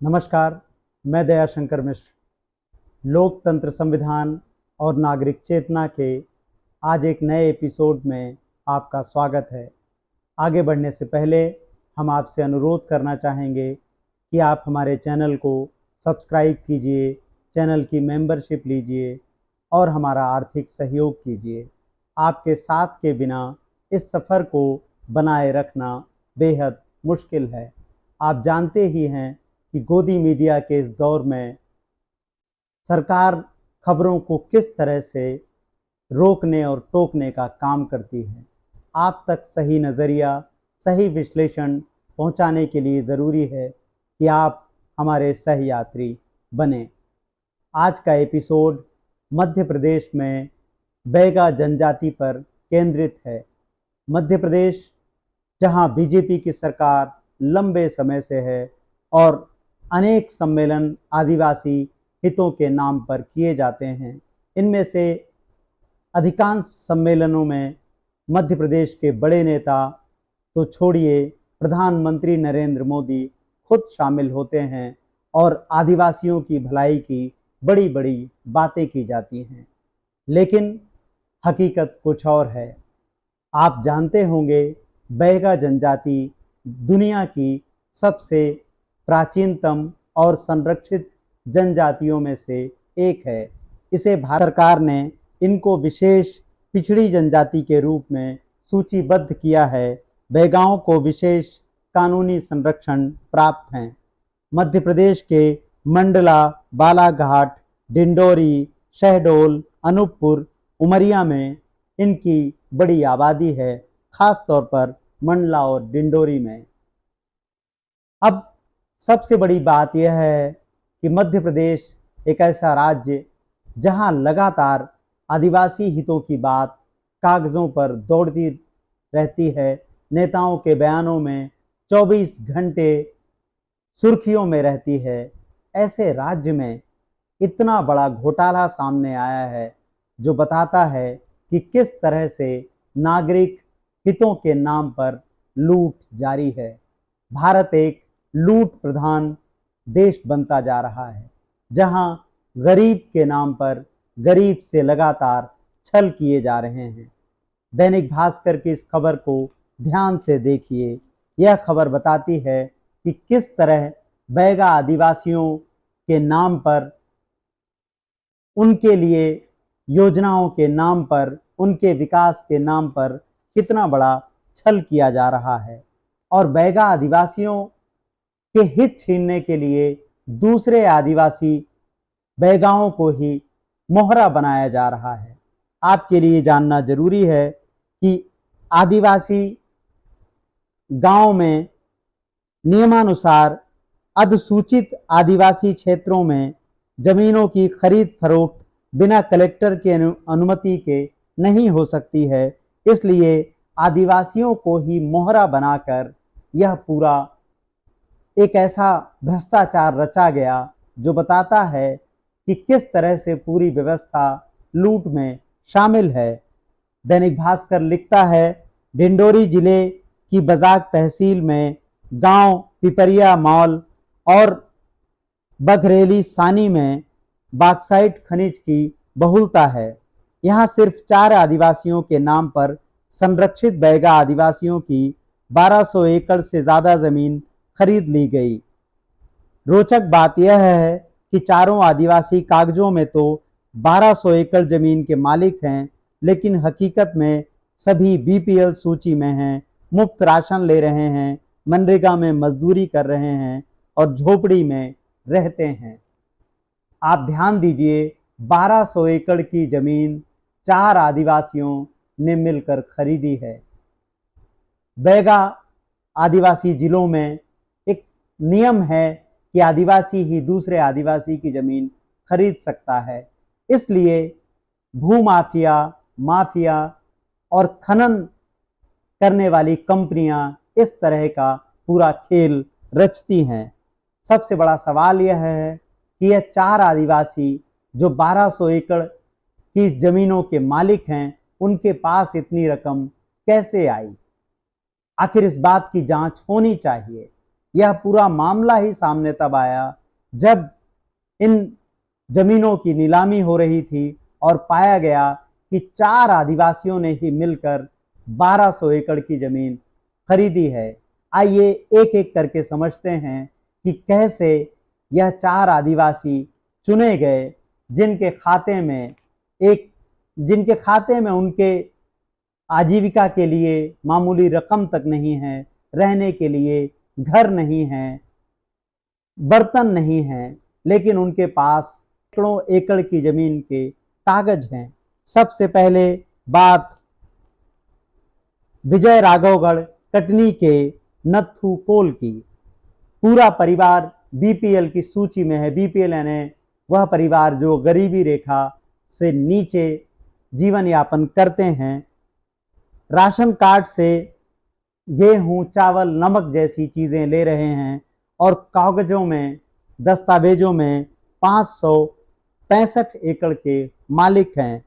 नमस्कार, मैं दयाशंकर मिश्र। लोकतंत्र, संविधान और नागरिक चेतना के आज एक नए एपिसोड में आपका स्वागत है। आगे बढ़ने से पहले हम आपसे अनुरोध करना चाहेंगे कि आप हमारे चैनल को सब्सक्राइब कीजिए, चैनल की मेंबरशिप लीजिए और हमारा आर्थिक सहयोग कीजिए। आपके साथ के बिना इस सफ़र को बनाए रखना बेहद मुश्किल है। आप जानते ही हैं कि गोदी मीडिया के इस दौर में सरकार खबरों को किस तरह से रोकने और टोकने का काम करती है। आप तक सही नज़रिया, सही विश्लेषण पहुंचाने के लिए ज़रूरी है कि आप हमारे सहयात्री बने। आज का एपिसोड मध्य प्रदेश में बैगा जनजाति पर केंद्रित है। मध्य प्रदेश, जहां बीजेपी की सरकार लंबे समय से है और अनेक सम्मेलन आदिवासी हितों के नाम पर किए जाते हैं। इनमें से अधिकांश सम्मेलनों में मध्य प्रदेश के बड़े नेता तो छोड़िए, प्रधानमंत्री नरेंद्र मोदी खुद शामिल होते हैं और आदिवासियों की भलाई की बड़ी बड़ी बातें की जाती हैं। लेकिन हकीकत कुछ और है। आप जानते होंगे, बैगा जनजाति दुनिया की सबसे प्राचीनतम और संरक्षित जनजातियों में से एक है। इसे भारत सरकार ने इनको विशेष पिछड़ी जनजाति के रूप में सूचीबद्ध किया है। बैगाओं को विशेष कानूनी संरक्षण प्राप्त हैं। मध्य प्रदेश के मंडला, बालाघाट, डिंडोरी, शहडोल, अनूपपुर, उमरिया में इनकी बड़ी आबादी है, खास तौर पर मंडला और डिंडोरी में। अब सबसे बड़ी बात यह है कि मध्य प्रदेश एक ऐसा राज्य जहां लगातार आदिवासी हितों की बात कागज़ों पर दौड़ती रहती है। नेताओं के बयानों में 24 घंटे सुर्खियों में रहती है। ऐसे राज्य में इतना बड़ा घोटाला सामने आया है जो बताता है कि किस तरह से नागरिक हितों के नाम पर लूट जारी है। भारत एक लूट प्रधान देश बनता जा रहा है, जहां गरीब के नाम पर गरीब से लगातार छल किए जा रहे हैं। दैनिक भास्कर की इस खबर को ध्यान से देखिए। यह खबर बताती है कि किस तरह बैगा आदिवासियों के नाम पर, उनके लिए योजनाओं के नाम पर, उनके विकास के नाम पर कितना बड़ा छल किया जा रहा है और बैगा आदिवासियों के हित छीनने के लिए दूसरे आदिवासी बैगाओं को ही मोहरा बनाया जा रहा है। आपके लिए जानना जरूरी है कि आदिवासी गांव में नियमानुसार अधिसूचित आदिवासी क्षेत्रों में जमीनों की खरीद फरोख्त बिना कलेक्टर के अनुमति के नहीं हो सकती है। इसलिए आदिवासियों को ही मोहरा बनाकर यह पूरा एक ऐसा भ्रष्टाचार रचा गया जो बताता है कि किस तरह से पूरी व्यवस्था लूट में शामिल है। दैनिक भास्कर लिखता है, डिंडोरी जिले की बजाक तहसील में गांव पिपरिया मॉल और बघरेली सानी में बॉक्साइट खनिज की बहुलता है। यहां सिर्फ 4 आदिवासियों के नाम पर संरक्षित बैगा आदिवासियों की 1200 एकड़ से ज्यादा जमीन खरीद ली गई। रोचक बात यह है कि चारों आदिवासी कागजों में तो 1200 एकड़ जमीन के मालिक हैं, लेकिन हकीकत में सभी बीपीएल सूची में हैं, मुफ्त राशन ले रहे हैं, मनरेगा में मजदूरी कर रहे हैं और झोपड़ी में रहते हैं। आप ध्यान दीजिए, 1200 एकड़ की जमीन 4 आदिवासियों ने मिलकर खरीदी है। बैगा आदिवासी जिलों में एक नियम है कि आदिवासी ही दूसरे आदिवासी की जमीन खरीद सकता है। इसलिए भूमाफिया, माफिया और खनन करने वाली कंपनियां इस तरह का पूरा खेल रचती हैं। सबसे बड़ा सवाल यह है कि यह 4 आदिवासी जो 1200 एकड़ की जमीनों के मालिक हैं, उनके पास इतनी रकम कैसे आई? आखिर इस बात की जांच होनी चाहिए। यह पूरा मामला ही सामने तब आया जब इन जमीनों की नीलामी हो रही थी और पाया गया कि 4 आदिवासियों ने ही मिलकर 1200 एकड़ की जमीन खरीदी है। आइए एक एक करके समझते हैं कि कैसे यह 4 आदिवासी चुने गए जिनके खाते में उनके आजीविका के लिए मामूली रकम तक नहीं है, रहने के लिए घर नहीं है, बर्तन नहीं है, लेकिन उनके पास सैकड़ों एकड़ की जमीन के कागज हैं। सबसे पहले बात विजय राघवगढ़ कटनी के नत्थू कोल की। पूरा परिवार बीपीएल की सूची में है। बीपीएल यानी वह परिवार जो गरीबी रेखा से नीचे जीवन यापन करते हैं। राशन कार्ड से गेहूं, चावल, नमक जैसी चीजें ले रहे हैं और कागजों में, दस्तावेजों में 565 एकड़ के मालिक हैं।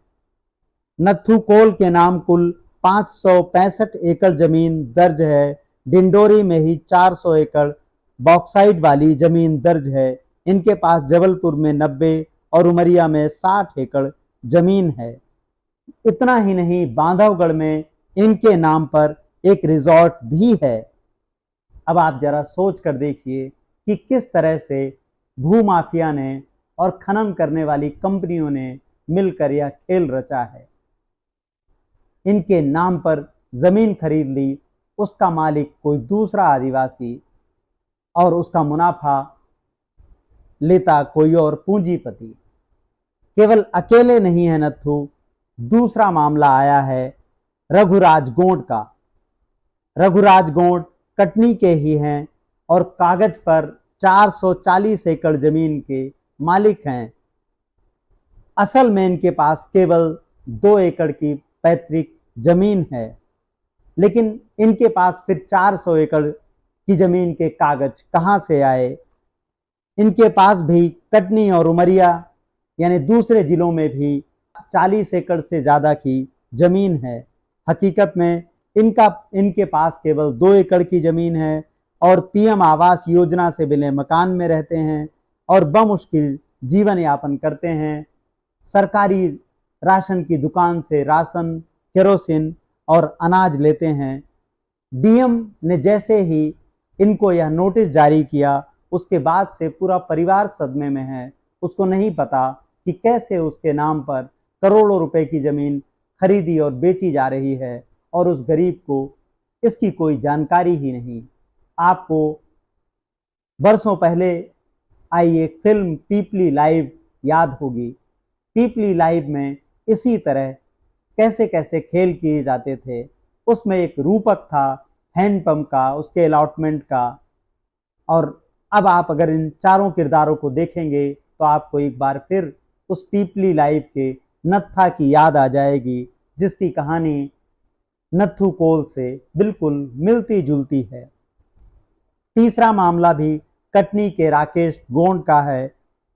नत्थू कोल के नाम कुल 565 एकड़ जमीन दर्ज है। डिंडोरी में ही 400 एकड़ बॉक्साइट वाली जमीन दर्ज है। इनके पास जबलपुर में 90 और उमरिया में 60 एकड़ जमीन है। इतना ही नहीं, बांधवगढ़ में इनके नाम पर एक रिजॉर्ट भी है। अब आप जरा सोच कर देखिए कि किस तरह से भूमाफिया ने और खनन करने वाली कंपनियों ने मिलकर यह खेल रचा है। इनके नाम पर जमीन खरीद ली, उसका मालिक कोई दूसरा आदिवासी और उसका मुनाफा लेता कोई और पूंजीपति। केवल अकेले नहीं है नत्थू। दूसरा मामला आया है रघुराज गोंड का। रघुराज गोंड कटनी के ही हैं और कागज पर 440 एकड़ जमीन के मालिक हैं। असल में इनके पास केवल 2 एकड़ की पैतृक जमीन है, लेकिन इनके पास फिर 400 एकड़ की जमीन के कागज कहां से आए? इनके पास भी कटनी और उमरिया यानी दूसरे जिलों में भी 40 एकड़ से ज्यादा की जमीन है। हकीकत में इनके पास केवल 2 एकड़ की जमीन है और पीएम आवास योजना से मिले मकान में रहते हैं और बमुश्किल जीवन यापन करते हैं। सरकारी राशन की दुकान से राशन, केरोसिन और अनाज लेते हैं। डीएम ने जैसे ही इनको यह नोटिस जारी किया, उसके बाद से पूरा परिवार सदमे में है। उसको नहीं पता कि कैसे उसके नाम पर करोड़ों रुपए की जमीन खरीदी और बेची जा रही है और उस गरीब को इसकी कोई जानकारी ही नहीं। आपको बरसों पहले आई एक फिल्म पीपली लाइव याद होगी। पीपली लाइव में इसी तरह कैसे कैसे खेल किए जाते थे। उसमें एक रूपक था हैंडपंप का, उसके अलॉटमेंट का। और अब आप अगर इन चारों किरदारों को देखेंगे तो आपको एक बार फिर उस पीपली लाइव के नत्था की याद आ जाएगी, जिसकी कहानी नत्थू कोल से बिल्कुल मिलती जुलती है। तीसरा मामला भी कटनी के राकेश गोंड का है।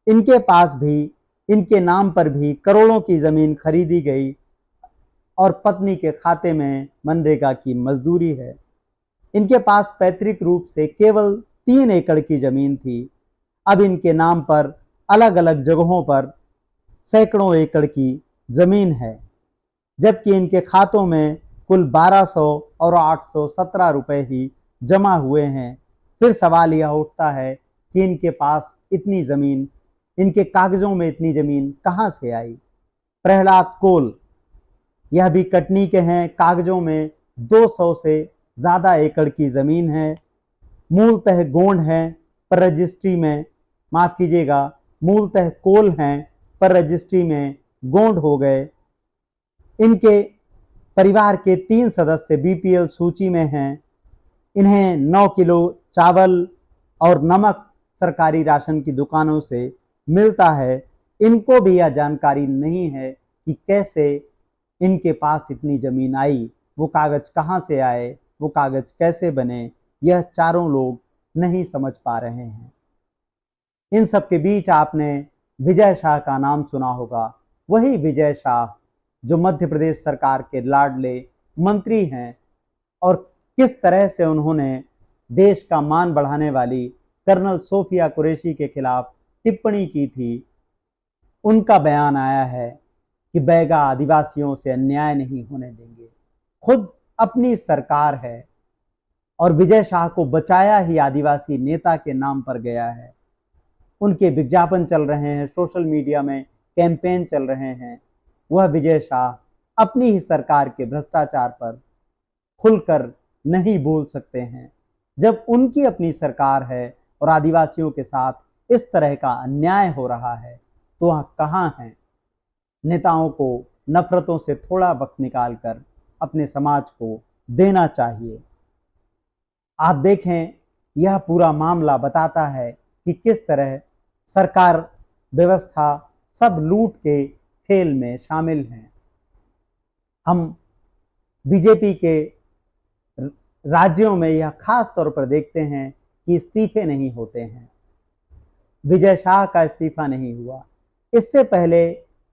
इनके पास भी, इनके नाम पर भी करोड़ों की जमीन खरीदी गई और पत्नी के खाते में मनरेगा की मजदूरी है। इनके पास पैतृक रूप से केवल 3 एकड़ की जमीन थी। अब इनके नाम पर अलग अलग जगहों पर सैकड़ों एकड़ की जमीन है, जबकि इनके खातों में कुल 1200 और 817 रुपए ही जमा हुए हैं। फिर सवाल यह उठता है कि इनके पास इतनी जमीन, इनके कागजों में इतनी जमीन कहां से आई? प्रहलाद कोल, यह भी कटनी के हैं। कागजों में 200 से ज्यादा एकड़ की जमीन है। मूलतः गोंड हैं पर रजिस्ट्री में, माफ कीजिएगा, मूलतः कोल हैं पर रजिस्ट्री में गोंड हो गए। इनके परिवार के 3 सदस्य बीपीएल सूची में हैं। इन्हें 9 किलो चावल और नमक सरकारी राशन की दुकानों से मिलता है। इनको भी यह जानकारी नहीं है कि कैसे इनके पास इतनी जमीन आई, वो कागज कहां से आए, वो कागज कैसे बने, यह चारों लोग नहीं समझ पा रहे हैं। इन सब के बीच आपने विजय शाह का नाम सुना होगा। वही विजय शाह जो मध्य प्रदेश सरकार के लाडले मंत्री हैं और किस तरह से उन्होंने देश का मान बढ़ाने वाली कर्नल सोफिया कुरैशी के खिलाफ टिप्पणी की थी, उनका बयान आया है कि बैगा आदिवासियों से अन्याय नहीं होने देंगे। खुद अपनी सरकार है और विजय शाह को बचाया ही आदिवासी नेता के नाम पर गया है। उनके विज्ञापन चल रहे हैं, सोशल मीडिया में कैंपेन चल रहे हैं। वह विजय शाह अपनी ही सरकार के भ्रष्टाचार पर खुलकर नहीं बोल सकते हैं। जब उनकी अपनी सरकार है और आदिवासियों के साथ इस तरह का अन्याय हो रहा है तो वह कहाँ हैं? नेताओं को नफरतों से थोड़ा वक्त निकालकर अपने समाज को देना चाहिए। आप देखें, यह पूरा मामला बताता है कि किस तरह सरकार व्यवस्था सब लूट के खेल में शामिल हैं। हम बीजेपी के राज्यों में यह खास तौर पर देखते हैं कि इस्तीफे नहीं होते हैं। विजय शाह का इस्तीफा नहीं हुआ। इससे पहले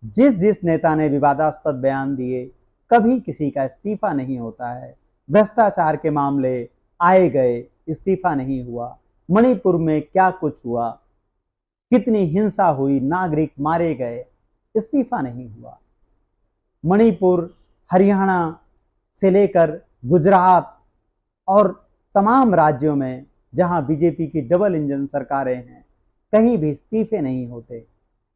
जिस जिस नेता ने विवादास्पद बयान दिए, कभी किसी का इस्तीफा नहीं होता है। भ्रष्टाचार के मामले आए गए, इस्तीफा नहीं हुआ। मणिपुर में क्या कुछ हुआ, कितनी हिंसा हुई, नागरिक मारे गए, इस्तीफा नहीं हुआ। मणिपुर, हरियाणा से लेकर गुजरात और तमाम राज्यों में जहां बीजेपी की डबल इंजन सरकारें हैं, कहीं भी इस्तीफे नहीं होते।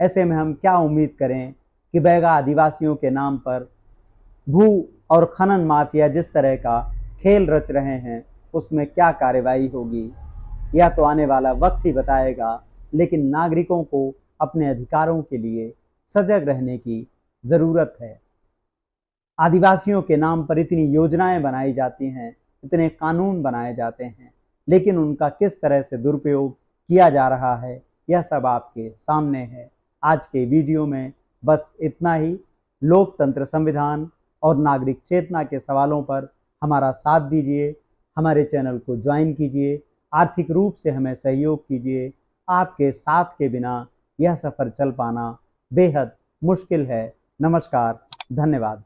ऐसे में हम क्या उम्मीद करें कि बैगा आदिवासियों के नाम पर भू और खनन माफिया जिस तरह का खेल रच रहे हैं, उसमें क्या कार्रवाई होगी, यह तो आने वाला वक्त ही बताएगा। लेकिन नागरिकों को अपने अधिकारों के लिए सजग रहने की ज़रूरत है। आदिवासियों के नाम पर इतनी योजनाएं बनाई जाती हैं, इतने कानून बनाए जाते हैं, लेकिन उनका किस तरह से दुरुपयोग किया जा रहा है, यह सब आपके सामने है। आज के वीडियो में बस इतना ही। लोकतंत्र, संविधान और नागरिक चेतना के सवालों पर हमारा साथ दीजिए, हमारे चैनल को ज्वाइन कीजिए, आर्थिक रूप से हमें सहयोग कीजिए। आपके साथ के बिना यह सफ़र चल पाना बेहद मुश्किल है। नमस्कार, धन्यवाद।